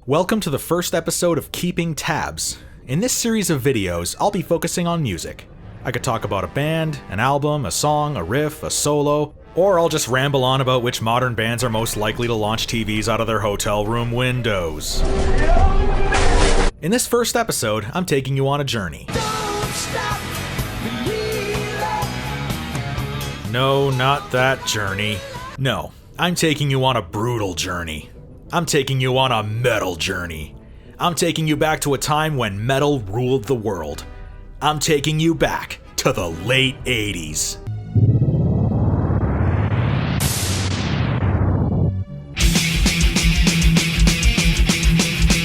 Welcome to the first episode of Keeping Tabs. In this series of videos, I'll be focusing on music. I could talk about a band, an album, a song, a riff, a solo, or I'll just ramble on about which modern bands are most likely to launch TVs out of their hotel room windows. In this first episode, I'm taking you on a journey. No, not that journey. No, I'm taking you on a brutal journey. I'm taking you on a metal journey. I'm taking you back to a time when metal ruled the world. I'm taking you back to the late 80s.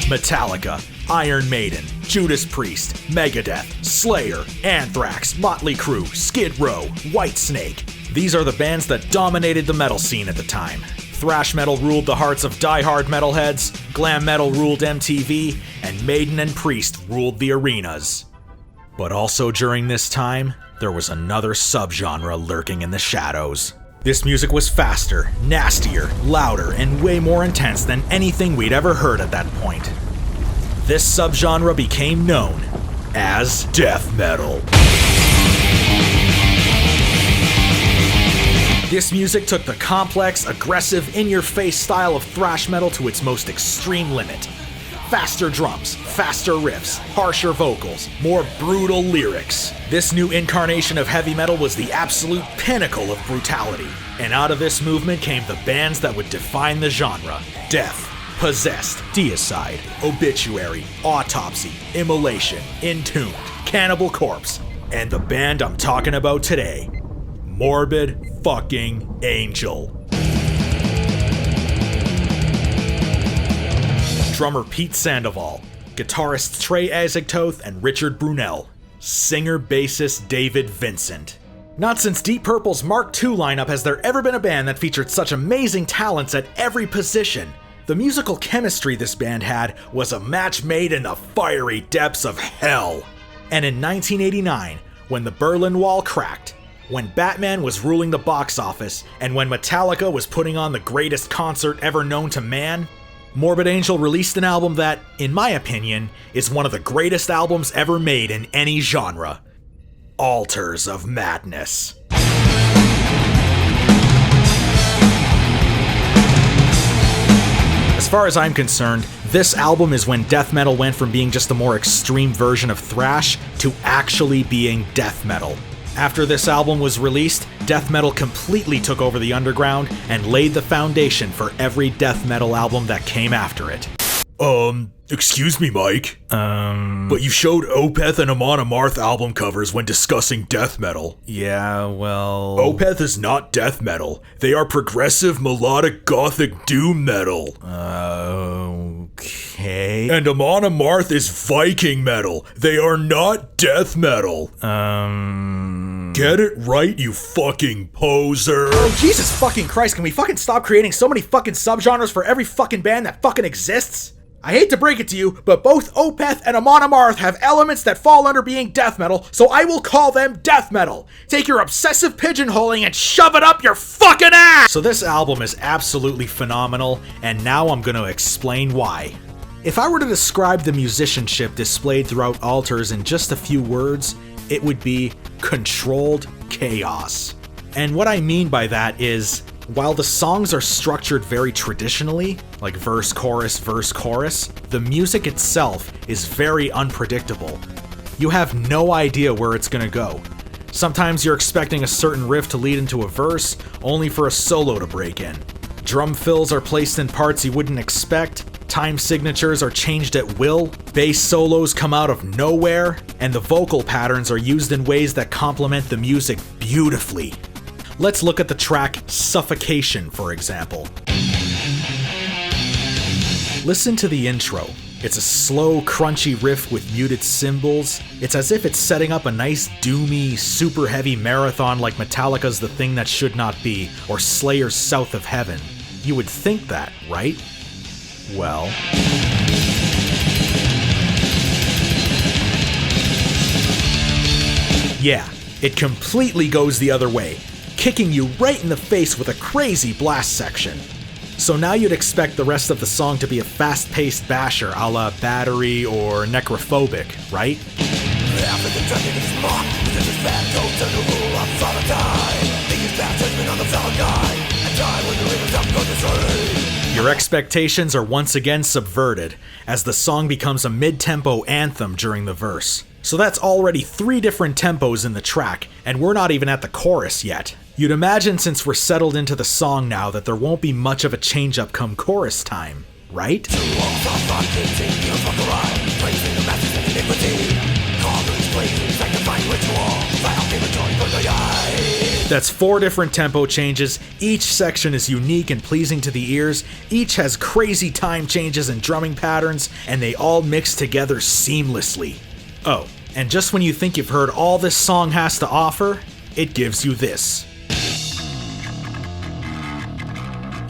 Metallica, Iron Maiden, Judas Priest, Megadeth, Slayer, Anthrax, Motley Crue, Skid Row, Whitesnake. These are the bands that dominated the metal scene at the time. Thrash metal ruled the hearts of die-hard metalheads, glam metal ruled MTV, and Maiden and Priest ruled the arenas. But also during this time, there was another subgenre lurking in the shadows. This music was faster, nastier, louder, and way more intense than anything we'd ever heard at that point. This subgenre became known as death metal. This music took the complex, aggressive, in-your-face style of thrash metal to its most extreme limit. Faster drums, faster riffs, harsher vocals, more brutal lyrics. This new incarnation of heavy metal was the absolute pinnacle of brutality. And out of this movement came the bands that would define the genre: Death, Possessed, Deicide, Obituary, Autopsy, Immolation, Entombed, Cannibal Corpse, and the band I'm talking about today, Morbid fucking Angel. Drummer Pete Sandoval, guitarists Trey Azagtoth and Richard Brunel, singer-bassist David Vincent. Not since Deep Purple's Mark II lineup has there ever been a band that featured such amazing talents at every position. The musical chemistry this band had was a match made in the fiery depths of hell. And in 1989, when the Berlin Wall cracked, when Batman was ruling the box office, and when Metallica was putting on the greatest concert ever known to man, Morbid Angel released an album that, in my opinion, is one of the greatest albums ever made in any genre: Altars of Madness. As far as I'm concerned, this album is when death metal went from being just a more extreme version of thrash to actually being death metal. After this album was released, death metal completely took over the underground and laid the foundation for every death metal album that came after it. Excuse me, Mike. But you showed Opeth and Amon Amarth album covers when discussing death metal. Yeah, well... Opeth is not death metal. They are progressive, melodic, gothic doom metal. Okay... And Amon Amarth is Viking metal. They are not death metal. Get it right, you fucking poser. Oh, Jesus fucking Christ, can we fucking stop creating so many fucking subgenres for every fucking band that fucking exists? I hate to break it to you, but both Opeth and Amon Amarth have elements that fall under being death metal, so I will call them death metal. Take your obsessive pigeonholing and shove it up your fucking ass! So this album is absolutely phenomenal, and now I'm gonna explain why. If I were to describe the musicianship displayed throughout Altars in just a few words, it would be controlled chaos. And what I mean by that is, while the songs are structured very traditionally, like verse, chorus, the music itself is very unpredictable. You have no idea where it's gonna go. Sometimes you're expecting a certain riff to lead into a verse, only for a solo to break in. Drum fills are placed in parts you wouldn't expect, time signatures are changed at will, bass solos come out of nowhere, and the vocal patterns are used in ways that complement the music beautifully. Let's look at the track Suffocation, for example. Listen to the intro. It's a slow, crunchy riff with muted cymbals. It's as if it's setting up a nice, doomy, super heavy marathon like Metallica's The Thing That Should Not Be, or Slayer's South of Heaven. You would think that, right? Well... yeah, it completely goes the other way, kicking you right in the face with a crazy blast section. So now you'd expect the rest of the song to be a fast-paced basher a la Battery or Necrophobic, right? Your expectations are once again subverted, as the song becomes a mid-tempo anthem during the verse. So that's already 3 different tempos in the track, and we're not even at the chorus yet. You'd imagine since we're settled into the song now that there won't be much of a change-up come chorus time, right? That's 4 different tempo changes, each section is unique and pleasing to the ears, each has crazy time changes and drumming patterns, and they all mix together seamlessly. Oh, and just when you think you've heard all this song has to offer, it gives you this.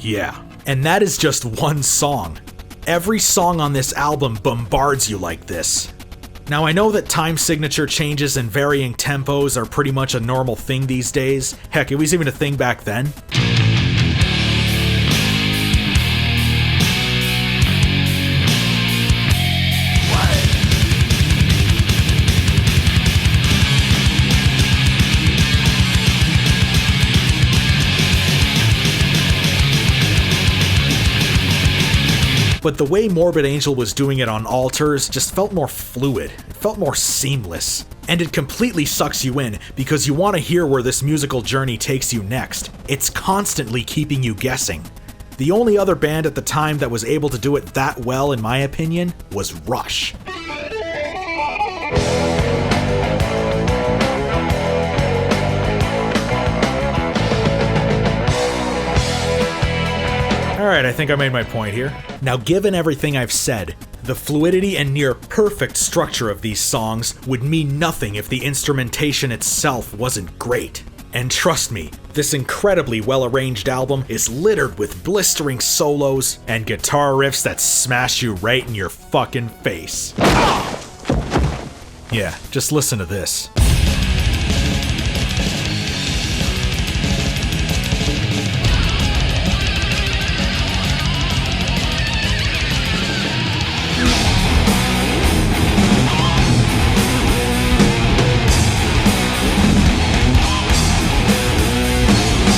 Yeah, and that is just one song. Every song on this album bombards you like this. Now I know that time signature changes and varying tempos are pretty much a normal thing these days. Heck, it was even a thing back then. But the way Morbid Angel was doing it on Altars just felt more fluid, it felt more seamless. And it completely sucks you in because you want to hear where this musical journey takes you next. It's constantly keeping you guessing. The only other band at the time that was able to do it that well, in my opinion, was Rush. Alright, I think I made my point here. Now, given everything I've said, the fluidity and near perfect structure of these songs would mean nothing if the instrumentation itself wasn't great. And trust me, this incredibly well-arranged album is littered with blistering solos and guitar riffs that smash you right in your fucking face. Yeah, just listen to this.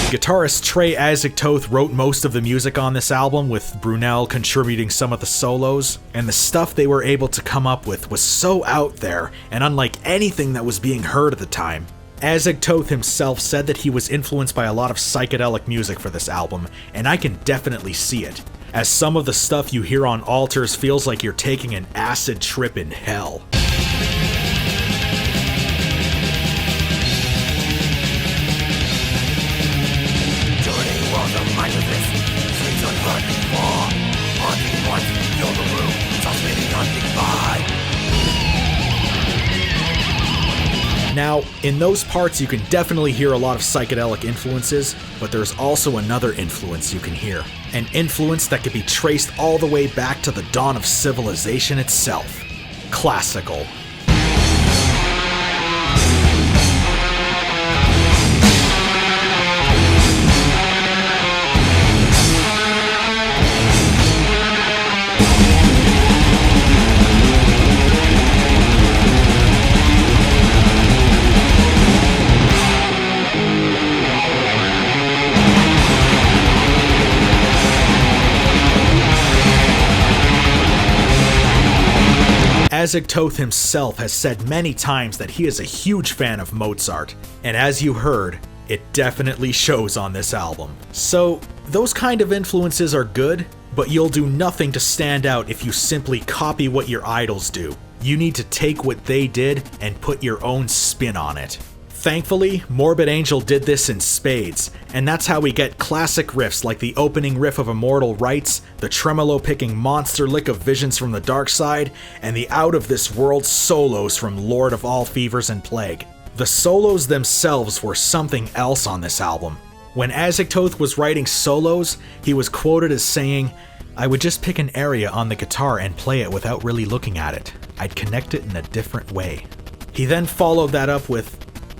Guitarist Trey Azagthoth wrote most of the music on this album, with Brunel contributing some of the solos, and the stuff they were able to come up with was so out there and unlike anything that was being heard at the time. Azagthoth himself said that he was influenced by a lot of psychedelic music for this album, and I can definitely see it, as some of the stuff you hear on Altars feels like you're taking an acid trip in hell. Now, in those parts you can definitely hear a lot of psychedelic influences, but there's also another influence you can hear. An influence that can be traced all the way back to the dawn of civilization itself. Classical. Azagthoth himself has said many times that he is a huge fan of Mozart, and as you heard, it definitely shows on this album. So, those kind of influences are good, but you'll do nothing to stand out if you simply copy what your idols do. You need to take what they did and put your own spin on it. Thankfully, Morbid Angel did this in spades, and that's how we get classic riffs like the opening riff of Immortal Rites, the tremolo-picking monster lick of Visions from the Dark Side, and the out-of-this-world solos from Lord of All Fevers and Plague. The solos themselves were something else on this album. When Azagthoth was writing solos, he was quoted as saying, "I would just pick an area on the guitar and play it without really looking at it. I'd connect it in a different way." He then followed that up with,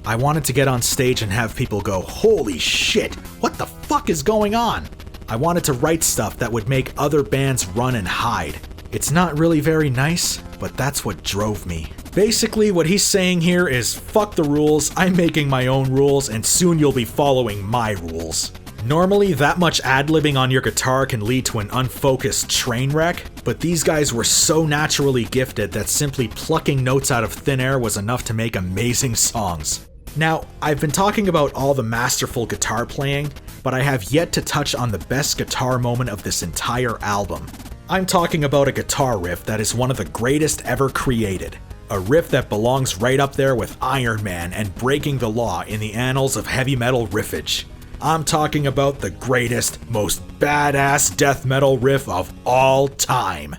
"I wanted to get on stage and have people go, 'Holy shit, what the fuck is going on?' I wanted to write stuff that would make other bands run and hide. It's not really very nice, but that's what drove me. Basically, what he's saying here is, fuck the rules, I'm making my own rules, and soon you'll be following my rules. Normally, that much ad-libbing on your guitar can lead to an unfocused train wreck, but these guys were so naturally gifted that simply plucking notes out of thin air was enough to make amazing songs. Now, I've been talking about all the masterful guitar playing, but I have yet to touch on the best guitar moment of this entire album. I'm talking about a guitar riff that is one of the greatest ever created. A riff that belongs right up there with Iron Man and Breaking the Law in the annals of heavy metal riffage. I'm talking about the greatest, most badass death metal riff of all time.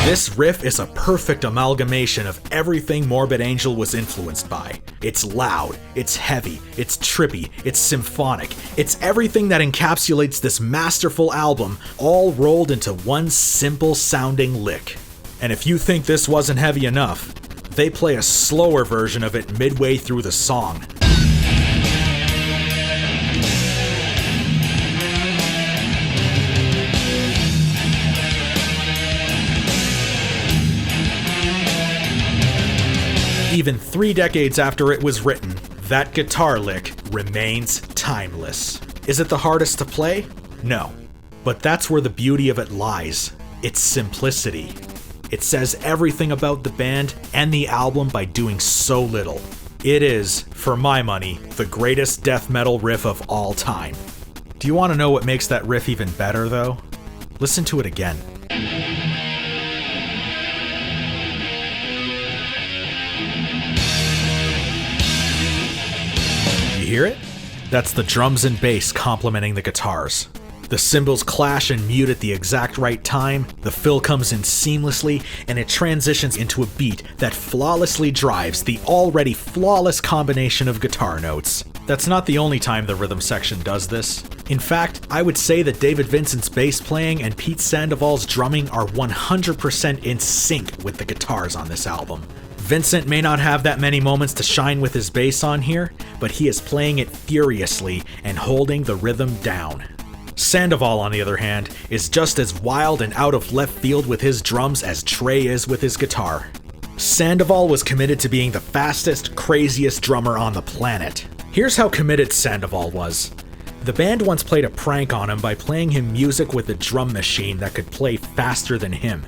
This riff is a perfect amalgamation of everything Morbid Angel was influenced by. It's loud, it's heavy, it's trippy, it's symphonic. It's everything that encapsulates this masterful album, all rolled into one simple sounding lick. And if you think this wasn't heavy enough, they play a slower version of it midway through the song. Even 3 decades after it was written, that guitar lick remains timeless. Is it the hardest to play? No. But that's where the beauty of it lies. Its simplicity. It says everything about the band and the album by doing so little. It is, for my money, the greatest death metal riff of all time. Do you want to know what makes that riff even better, though? Listen to it again. Hear it? That's the drums and bass complementing the guitars. The cymbals clash and mute at the exact right time, the fill comes in seamlessly, and it transitions into a beat that flawlessly drives the already flawless combination of guitar notes. That's not the only time the rhythm section does this. In fact, I would say that David Vincent's bass playing and Pete Sandoval's drumming are 100% in sync with the guitars on this album. Vincent may not have that many moments to shine with his bass on here, but he is playing it furiously and holding the rhythm down. Sandoval, on the other hand, is just as wild and out of left field with his drums as Trey is with his guitar. Sandoval was committed to being the fastest, craziest drummer on the planet. Here's how committed Sandoval was. The band once played a prank on him by playing him music with a drum machine that could play faster than him.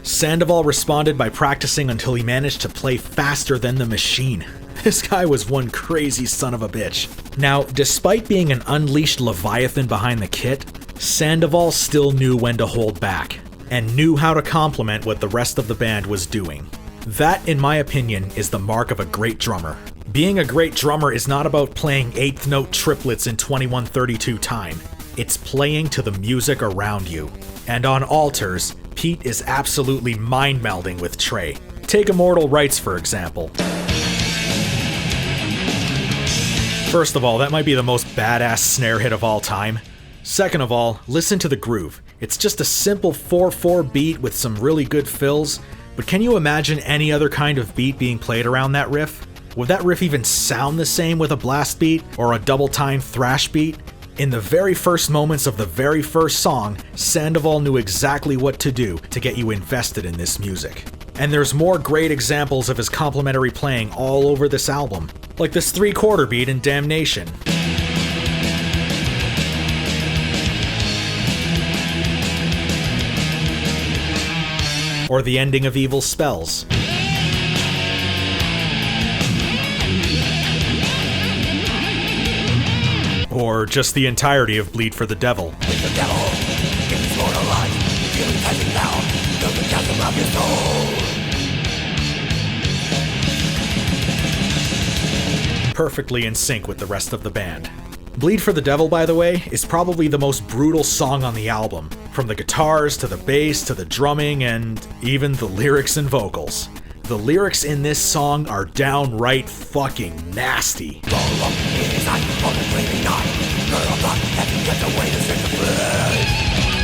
Sandoval responded by practicing until he managed to play faster than the machine. This guy was one crazy son of a bitch. Now, despite being an unleashed leviathan behind the kit, Sandoval still knew when to hold back, and knew how to complement what the rest of the band was doing. That, in my opinion, is the mark of a great drummer. Being a great drummer is not about playing 8th note triplets in 21/32 time. It's playing to the music around you. And on Altars, Pete is absolutely mind-melding with Trey. Take Immortal Rites, for example. First of all, that might be the most badass snare hit of all time. Second of all, listen to the groove. It's just a simple 4/4 beat with some really good fills, but can you imagine any other kind of beat being played around that riff? Would that riff even sound the same with a blast beat or a double-time thrash beat? In the very first moments of the very first song, Sandoval knew exactly what to do to get you invested in this music. And there's more great examples of his complementary playing all over this album, like this 3/4 beat in Damnation. Or the ending of Evil Spells. Or just the entirety of Bleed for the Devil. With the devil, give his Lord a light, feel him touching down, feel the chasm of your soul. Perfectly in sync with the rest of the band. Bleed for the Devil, by the way, is probably the most brutal song on the album, from the guitars to the bass to the drumming and even the lyrics and vocals. The lyrics in this song are downright fucking nasty. Roll up in his eye, on the flaming night.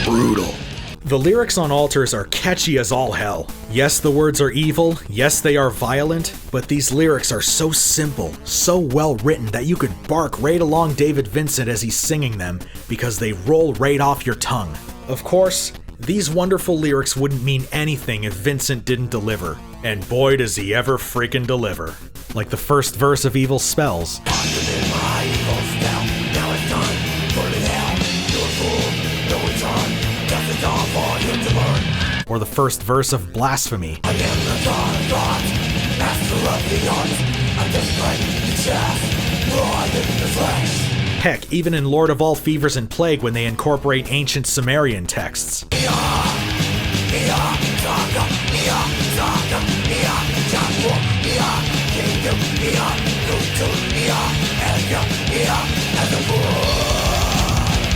Brutal. The lyrics on Altars are catchy as all hell. Yes, the words are evil, yes, they are violent, but these lyrics are so simple, so well written that you could bark right along David Vincent as he's singing them because they roll right off your tongue. Of course, these wonderful lyrics wouldn't mean anything if Vincent didn't deliver, and boy does he ever freaking deliver. Like the first verse of Evil Spells. Or the first verse of Blasphemy. I am the god of gods, master of the arts. I desecrate the chest, blood in the flesh. Heck, even in Lord of All Fevers and Plague when they incorporate ancient Sumerian texts.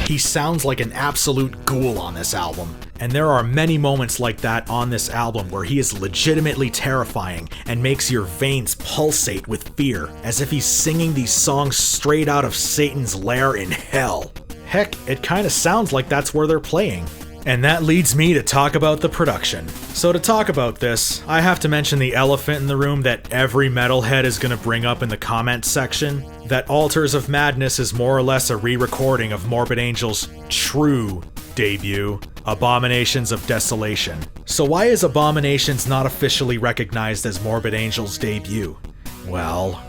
He sounds like an absolute ghoul on this album, and there are many moments like that on this album where he is legitimately terrifying and makes your veins pulsate with fear, as if he's singing these songs straight out of Satan's lair in hell. Heck, it kinda sounds like that's where they're playing. And that leads me to talk about the production. So to talk about this, I have to mention the elephant in the room that every metalhead is gonna bring up in the comments section, that Altars of Madness is more or less a re-recording of Morbid Angel's true debut, Abominations of Desolation. So why is Abominations not officially recognized as Morbid Angel's debut? Well...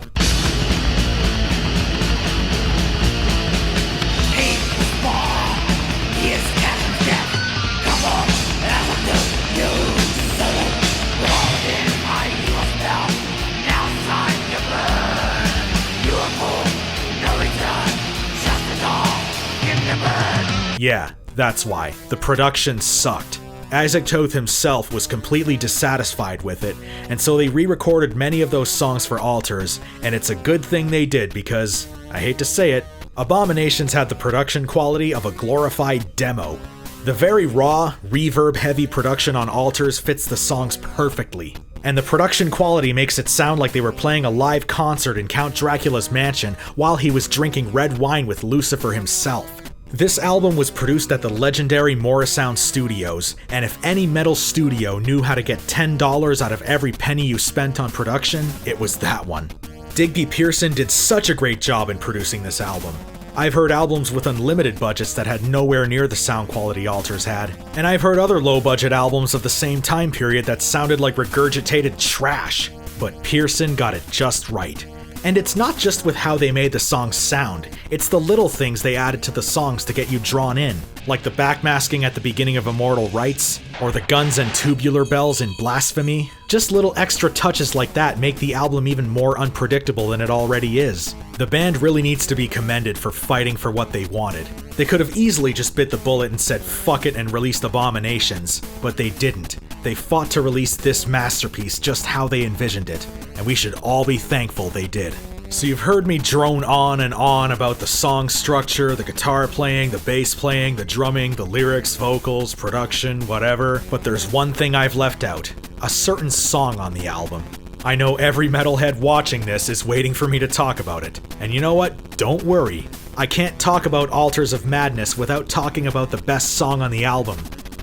Yeah, that's why. The production sucked. Isaac Toth himself was completely dissatisfied with it, and so they re-recorded many of those songs for Altars, and it's a good thing they did because, I hate to say it, Abominations had the production quality of a glorified demo. The very raw, reverb-heavy production on Altars fits the songs perfectly, and the production quality makes it sound like they were playing a live concert in Count Dracula's mansion while he was drinking red wine with Lucifer himself. This album was produced at the legendary Morrisound Studios, and if any metal studio knew how to get $10 out of every penny you spent on production, it was that one. Digby Pearson did such a great job in producing this album. I've heard albums with unlimited budgets that had nowhere near the sound quality Altars had, and I've heard other low-budget albums of the same time period that sounded like regurgitated trash, but Pearson got it just right. And it's not just with how they made the songs sound, it's the little things they added to the songs to get you drawn in, like the backmasking at the beginning of Immortal Rites, or the guns and tubular bells in Blasphemy. Just little extra touches like that make the album even more unpredictable than it already is. The band really needs to be commended for fighting for what they wanted. They could have easily just bit the bullet and said fuck it and released Abominations, but they didn't. They fought to release this masterpiece just how they envisioned it, and we should all be thankful they did. So you've heard me drone on and on about the song structure, the guitar playing, the bass playing, the drumming, the lyrics, vocals, production, whatever, but there's one thing I've left out. A certain song on the album. I know every metalhead watching this is waiting for me to talk about it. And you know what? Don't worry. I can't talk about Altars of Madness without talking about the best song on the album.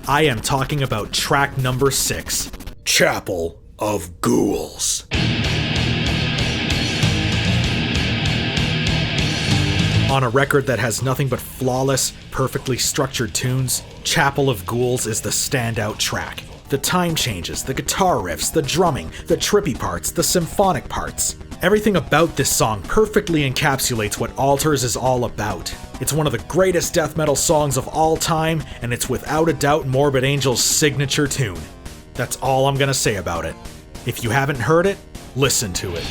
I am talking about track number 6. Chapel of Ghouls. On a record that has nothing but flawless, perfectly structured tunes, Chapel of Ghouls is the standout track. The time changes, the guitar riffs, the drumming, the trippy parts, the symphonic parts. Everything about this song perfectly encapsulates what Altars is all about. It's one of the greatest death metal songs of all time, and it's without a doubt Morbid Angel's signature tune. That's all I'm gonna say about it. If you haven't heard it, listen to it.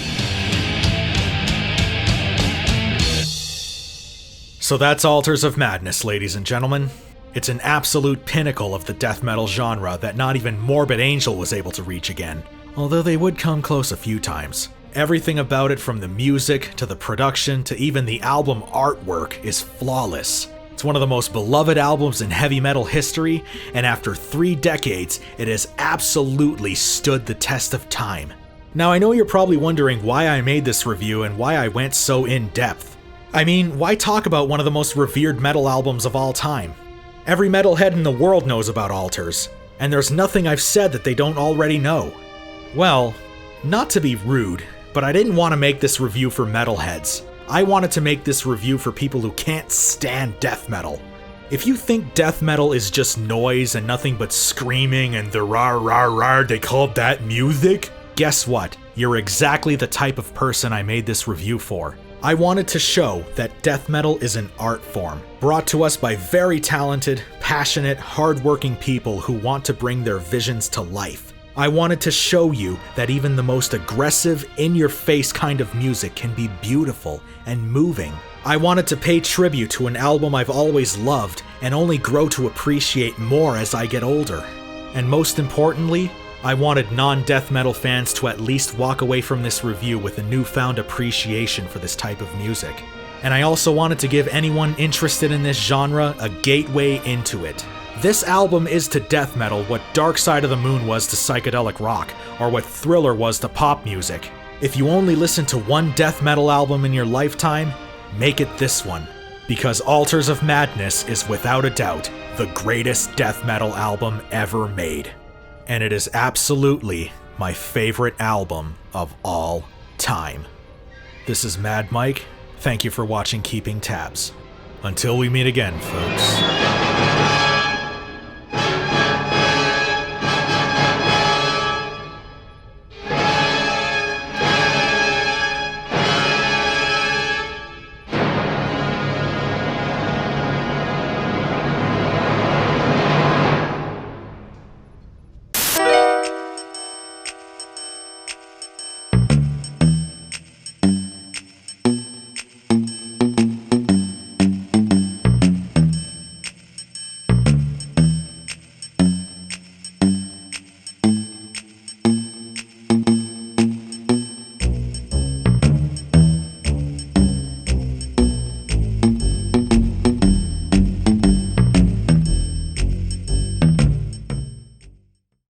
So that's Altars of Madness, ladies and gentlemen. It's an absolute pinnacle of the death metal genre that not even Morbid Angel was able to reach again, although they would come close a few times. Everything about it, from the music to the production to even the album artwork, is flawless. It's one of the most beloved albums in heavy metal history, and after 3 decades, it has absolutely stood the test of time. Now I know you're probably wondering why I made this review and why I went so in-depth. I mean, why talk about one of the most revered metal albums of all time? Every metalhead in the world knows about Altars, and there's nothing I've said that they don't already know. Well, not to be rude, but I didn't want to make this review for metalheads. I wanted to make this review for people who can't stand death metal. If you think death metal is just noise and nothing but screaming and the rar rar rar they called that music, guess what? You're exactly the type of person I made this review for. I wanted to show that death metal is an art form, brought to us by very talented, passionate, hardworking people who want to bring their visions to life. I wanted to show you that even the most aggressive, in-your-face kind of music can be beautiful and moving. I wanted to pay tribute to an album I've always loved and only grow to appreciate more as I get older. And most importantly, I wanted non-death metal fans to at least walk away from this review with a newfound appreciation for this type of music. And I also wanted to give anyone interested in this genre a gateway into it. This album is to death metal what Dark Side of the Moon was to psychedelic rock, or what Thriller was to pop music. If you only listen to one death metal album in your lifetime, make it this one. Because Altars of Madness is without a doubt the greatest death metal album ever made. And it is absolutely my favorite album of all time. This is Mad Mike. Thank you for watching Keeping Tabs. Until we meet again, folks.